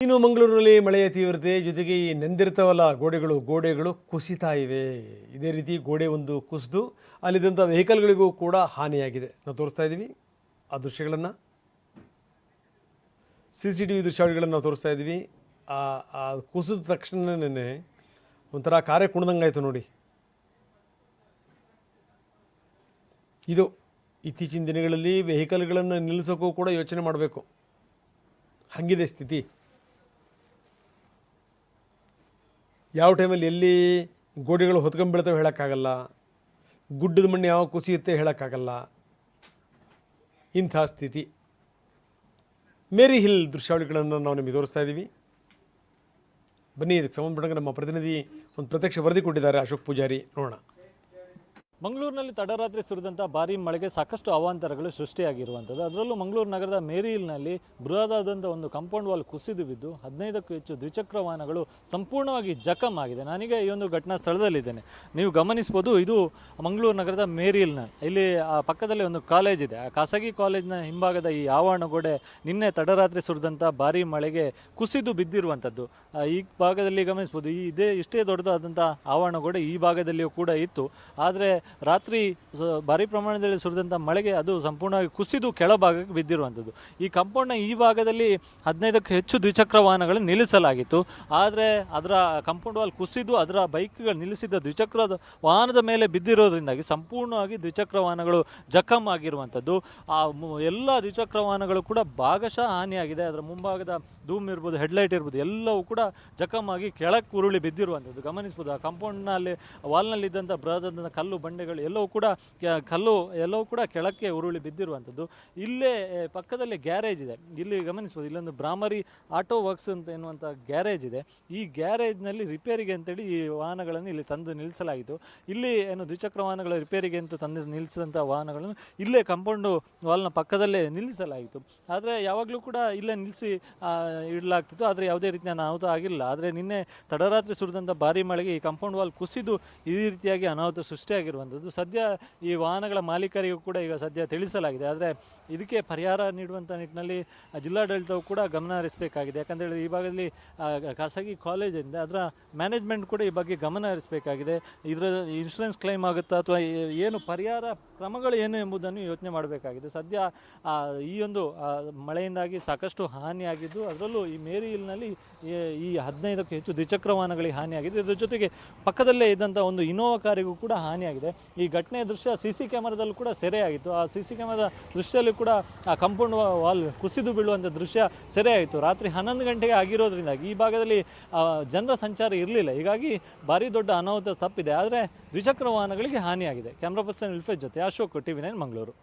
ಇನ್ನು ಮಂಗಳೂರಿನಲ್ಲಿ ಮಳೆಯ ತೀವ್ರತೆ ಜೊತೆಗೆ ಈ ನೆಂದಿರ್ತಾವಲ್ಲ ಗೋಡೆಗಳು ಕುಸಿತಾ ಇವೆ. ಇದೇ ರೀತಿ ಗೋಡೆ ಒಂದು ಕುಸಿದು ಅಲ್ಲಿದ್ದಂಥ ವೆಹಿಕಲ್ಗಳಿಗೂ ಕೂಡ ಹಾನಿಯಾಗಿದೆ. ನಾವು ತೋರಿಸ್ತಾ ಇದ್ದೀವಿ ಆ ದೃಶ್ಯಗಳನ್ನು, CCTV ದೃಶ್ಯಾವಳಿಗಳನ್ನು ನಾವು ತೋರಿಸ್ತಾ ಇದ್ದೀವಿ. ಆ ಕುಸಿದ ತಕ್ಷಣನೇ ಒಂಥರ ಕಾರ್ಯ ಕುಣ್ದಂಗಾಯ್ತು ನೋಡಿ. ಇದು ಇತ್ತೀಚಿನ ದಿನಗಳಲ್ಲಿ ವೆಹಿಕಲ್ಗಳನ್ನು ನಿಲ್ಲಿಸೋಕ್ಕೂ ಕೂಡ ಯೋಚನೆ ಮಾಡಬೇಕು, ಹಾಗಿದೆ ಸ್ಥಿತಿ. ಯಾವ ಟೈಮಲ್ಲಿ ಎಲ್ಲಿ ಗೋಡೆಗಳು ಹೊತ್ಕೊಂಡ್ಬಿಡ್ತವೆ ಹೇಳೋಕ್ಕಾಗಲ್ಲ, ಗುಡ್ಡದ ಮಣ್ಣು ಯಾವಾಗ ಕುಸಿಯುತ್ತೆ ಹೇಳೋಕ್ಕಾಗಲ್ಲ, ಇಂಥ ಸ್ಥಿತಿ. ಮೇರಿ ಹಿಲ್ ದೃಶ್ಯಾವಳಿಗಳನ್ನು ನಾವು ನಿಮಗೆ ತೋರಿಸ್ತಾ ಇದ್ದೀವಿ. ಬನ್ನಿ, ಇದಕ್ಕೆ ಸಂಬಂಧಪಟ್ಟಂಗೆ ನಮ್ಮ ಪ್ರತಿನಿಧಿ ಒಂದು ಪ್ರತ್ಯಕ್ಷ ವರದಿ ಕೊಟ್ಟಿದ್ದಾರೆ, ಅಶೋಕ್ ಪೂಜಾರಿ, ನೋಡೋಣ. ಮಂಗಳೂರಿನಲ್ಲಿ ತಡರಾತ್ರಿ ಸುರಿದಂಥ ಭಾರೀ ಮಳೆಗೆ ಸಾಕಷ್ಟು ಅವಾಂತರಗಳು ಸೃಷ್ಟಿಯಾಗಿರುವಂಥದ್ದು. ಅದರಲ್ಲೂ ಮಂಗಳೂರು ನಗರದ ಮೇರಿ ಹಿಲ್ನಲ್ಲಿ ಬೃಹದಾದಂಥ ಒಂದು ಕಾಂಪೌಂಡ್ ವಾಲ್ ಕುಸಿದು ಬಿದ್ದು 15ಕ್ಕೂ ಹೆಚ್ಚು ದ್ವಿಚಕ್ರ ವಾಹನಗಳು ಸಂಪೂರ್ಣವಾಗಿ ಜಖಮ್ ಆಗಿದೆ. ನಾನೀಗ ಈ ಒಂದು ಘಟನಾ ಸ್ಥಳದಲ್ಲಿದ್ದೇನೆ. ನೀವು ಗಮನಿಸ್ಬೋದು, ಇದು ಮಂಗಳೂರು ನಗರದ ಮೇರಿ ಹಿಲ್ನ ಇಲ್ಲಿ ಪಕ್ಕದಲ್ಲಿ ಒಂದು ಕಾಲೇಜ್ ಇದೆ. ಆ ಖಾಸಗಿ ಕಾಲೇಜಿನ ಹಿಂಭಾಗದ ಈ ಆವರಣ ಗೋಡೆ ನಿನ್ನೆ ತಡರಾತ್ರಿ ಸುರಿದಂಥ ಭಾರೀ ಮಳೆಗೆ ಕುಸಿದು ಬಿದ್ದಿರುವಂಥದ್ದು. ಈ ಭಾಗದಲ್ಲಿ ಗಮನಿಸ್ಬೋದು, ಇಷ್ಟೇ ದೊಡ್ಡದಾದಂಥ ಆವರಣ ಗೋಡೆ ಈ ಭಾಗದಲ್ಲಿಯೂ ಕೂಡ ಇತ್ತು. ಆದರೆ ರಾತ್ರಿ ಭಾರಿ ಪ್ರಮಾಣದಲ್ಲಿ ಸುರಿದಂಥ ಮಳೆಗೆ ಅದು ಸಂಪೂರ್ಣವಾಗಿ ಕುಸಿದು ಕೆಳಭಾಗಕ್ಕೆ ಬಿದ್ದಿರುವಂಥದ್ದು. ಈ ಕಾಂಪೌಂಡ್ನ ಈ ಭಾಗದಲ್ಲಿ 15ಕ್ಕೂ ಹೆಚ್ಚು ದ್ವಿಚಕ್ರ ವಾಹನಗಳನ್ನು ನಿಲ್ಲಿಸಲಾಗಿತ್ತು. ಆದರೆ ಅದರ ಕಾಂಪೌಂಡ್ ವಾಲ್ ಕುಸಿದು ಅದರ ಬೈಕ್ಗಳು ನಿಲ್ಲಿಸಿದ್ದ ದ್ವಿಚಕ್ರ ವಾಹನದ ಮೇಲೆ ಬಿದ್ದಿರೋದ್ರಿಂದಾಗಿ ಸಂಪೂರ್ಣವಾಗಿ ದ್ವಿಚಕ್ರ ವಾಹನಗಳು ಜಖಮ್ ಆಗಿರುವಂಥದ್ದು. ಆ ಎಲ್ಲ ದ್ವಿಚಕ್ರ ವಾಹನಗಳು ಕೂಡ ಭಾಗಶಃ ಹಾನಿಯಾಗಿದೆ. ಅದರ ಮುಂಭಾಗದ ಧೂಮ್ ಇರ್ಬೋದು, ಹೆಡ್ಲೈಟ್ ಇರ್ಬೋದು, ಎಲ್ಲವೂ ಕೂಡ ಜಖಮ್ ಆಗಿ ಕೆಳಕ್ಕೆ ಉರುಳಿ ಬಿದ್ದಿರುವಂಥದ್ದು ಗಮನಿಸ್ಬೋದು. ಆ ಕಾಂಪೌಂಡ್ನಲ್ಲಿ ವಾಲ್ನಲ್ಲಿದ್ದಂಥ ಬೃಹದಾದಂಥ ಕಲ್ಲು ಬಂಡೆಗಳು ಎಲ್ಲವೂ ಕೂಡ ಕೆಳಕ್ಕೆ ಉರುಳಿ ಬಿದ್ದಿರುವಂಥದ್ದು. ಇಲ್ಲೇ ಪಕ್ಕದಲ್ಲಿ ಗ್ಯಾರೇಜ್ ಇದೆ. ಇಲ್ಲಿ ಗಮನಿಸ್ಬೋದು, ಇಲ್ಲೊಂದು ಬ್ರಾಹ್ಮರಿ ಆಟೋ ವರ್ಕ್ಸ್ ಅಂತ ಎನ್ನುವಂಥ ಗ್ಯಾರೇಜ್ ಇದೆ. ಈ ಗ್ಯಾರೇಜ್ನಲ್ಲಿ ರಿಪೇರಿಗೆ ಅಂತೇಳಿ ಈ ವಾಹನಗಳನ್ನು ಇಲ್ಲಿ ತಂದು ನಿಲ್ಲಿಸಲಾಗಿತ್ತು. ಇಲ್ಲಿ ಏನು ದ್ವಿಚಕ್ರ ವಾಹನಗಳ ರಿಪೇರಿಗೆ ಅಂತ ತಂದು ನಿಲ್ಲಿಸಿದಂಥ ವಾಹನಗಳನ್ನು ಇಲ್ಲೇ ಕಾಂಪೌಂಡು ವಾಲ್ನ ಪಕ್ಕದಲ್ಲೇ ನಿಲ್ಲಿಸಲಾಗಿತ್ತು. ಆದರೆ ಯಾವಾಗಲೂ ಕೂಡ ಇಲ್ಲೇ ನಿಲ್ಲಿಸಿ ಇಡಲಾಗ್ತಿತ್ತು. ಆದರೆ ಯಾವುದೇ ರೀತಿಯ ಅನಾಹುತ ಆಗಿರಲಿಲ್ಲ. ಆದರೆ ನಿನ್ನೆ ತಡರಾತ್ರಿ ಸುರಿದಂಥ ಭಾರೀ ಮಳೆಗೆ ಈ ಕಾಂಪೌಂಡ್ ವಾಲ್ ಕುಸಿದು ಈ ರೀತಿಯಾಗಿ ಅನಾಹುತ ಸೃಷ್ಟಿಯಾಗಿರುವಂಥದ್ದು. ಸದ್ಯ ಈ ವಾಹನಗಳ ಮಾಲೀಕರಿಗೂ ಕೂಡ ಈಗ ಸದ್ಯ ತಿಳಿಸಲಾಗಿದೆ. ಆದರೆ ಇದಕ್ಕೆ ಪರಿಹಾರ ನೀಡುವಂಥ ನಿಟ್ಟಿನಲ್ಲಿ ಜಿಲ್ಲಾಡಳಿತವು ಕೂಡ ಗಮನ ಹರಿಸಬೇಕಾಗಿದೆ. ಯಾಕಂದರೆ ಈ ಭಾಗದಲ್ಲಿ ಖಾಸಗಿ ಕಾಲೇಜಿಂದ ಅದರ ಮ್ಯಾನೇಜ್ಮೆಂಟ್ ಕೂಡ ಈ ಬಗ್ಗೆ ಗಮನ ಹರಿಸಬೇಕಾಗಿದೆ. ಇದರ ಇನ್ಶೂರೆನ್ಸ್ ಕ್ಲೈಮ್ ಆಗುತ್ತಾ ಅಥವಾ ಏನು ಪರಿಹಾರ ಕ್ರಮಗಳು ಏನು ಎಂಬುದನ್ನು ಯೋಚನೆ ಮಾಡಬೇಕಾಗಿದೆ. ಸದ್ಯ ಈ ಒಂದು ಮಳೆಯಿಂದಾಗಿ ಸಾಕಷ್ಟು ಹಾನಿಯಾಗಿದ್ದು, ಅದರಲ್ಲೂ ಈ ಮೇರಿ ಹಿಲ್ನಲ್ಲಿ ಈ 15ಕ್ಕೂ ಹೆಚ್ಚು ದ್ವಿಚಕ್ರ ವಾಹನಗಳಿಗೆ ಹಾನಿಯಾಗಿದೆ. ಇದರ ಜೊತೆಗೆ ಪಕ್ಕದಲ್ಲೇ ಇದ್ದಂಥ ಒಂದು ಇನೋವಾ ಕಾರಿಗೂ ಕೂಡ ಹಾನಿಯಾಗಿದೆ. ಈ ಘಟನೆಯ ದೃಶ್ಯ CC ಕ್ಯಾಮರಾದಲ್ಲೂ ಕೂಡ ಸೆರೆಯಾಗಿತ್ತು. ಆ CC ಕ್ಯಾಮರಾದ ದೃಶ್ಯದಲ್ಲಿ ಕೂಡ ಆ ಕಾಂಪೌಂಡ್ ವಾಲ್ ಕುಸಿದು ಬೀಳುವಂಥ ದೃಶ್ಯ ಸೆರೆಯಾಯಿತು. ರಾತ್ರಿ 11 ಗಂಟೆಗೆ ಆಗಿರೋದ್ರಿಂದಾಗಿ ಈ ಭಾಗದಲ್ಲಿ ಜನರ ಸಂಚಾರ ಇರಲಿಲ್ಲ. ಹೀಗಾಗಿ ಭಾರಿ ದೊಡ್ಡ ಅನಾಹುತ ತಪ್ಪಿದೆ. ಆದರೆ ದ್ವಿಚಕ್ರ ವಾಹನಗಳಿಗೆ ಹಾನಿಯಾಗಿದೆ. ಕ್ಯಾಮ್ರಾ ಪರ್ಸನ್ ಇಲ್ಫೇಜ್ ಜೊತೆ ಅಶೋಕ್, TV9 ಮಂಗಳೂರು.